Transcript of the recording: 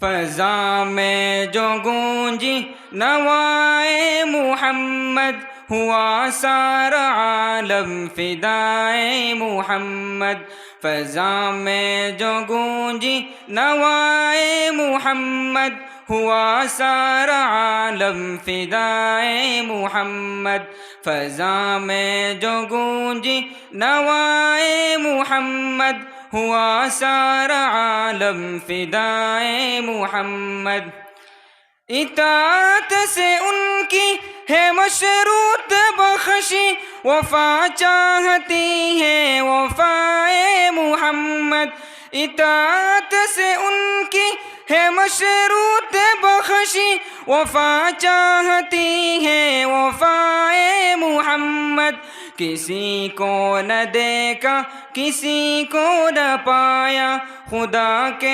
فضا میں جو گونجی نوائے محمد، ہوا سارا عالم فدائے محمد۔ فضا میں جو گونجی نوائے محمد، ہوا سارا عالم فدائے محمد۔ فضا میں جو گونجی نوائے محمد، ہوا سارا عالم فدائے محمد۔ اطاعت سے ان کی ہے مشروط بخشی، وفا چاہتی ہے وفائے محمد۔ اطاعت سے ان کی ہے مشروط بخشی، وفا چاہتی ہے وفائے محمد۔ کسی کو نہ دیکھا کسی کو نہ پایا، خدا کے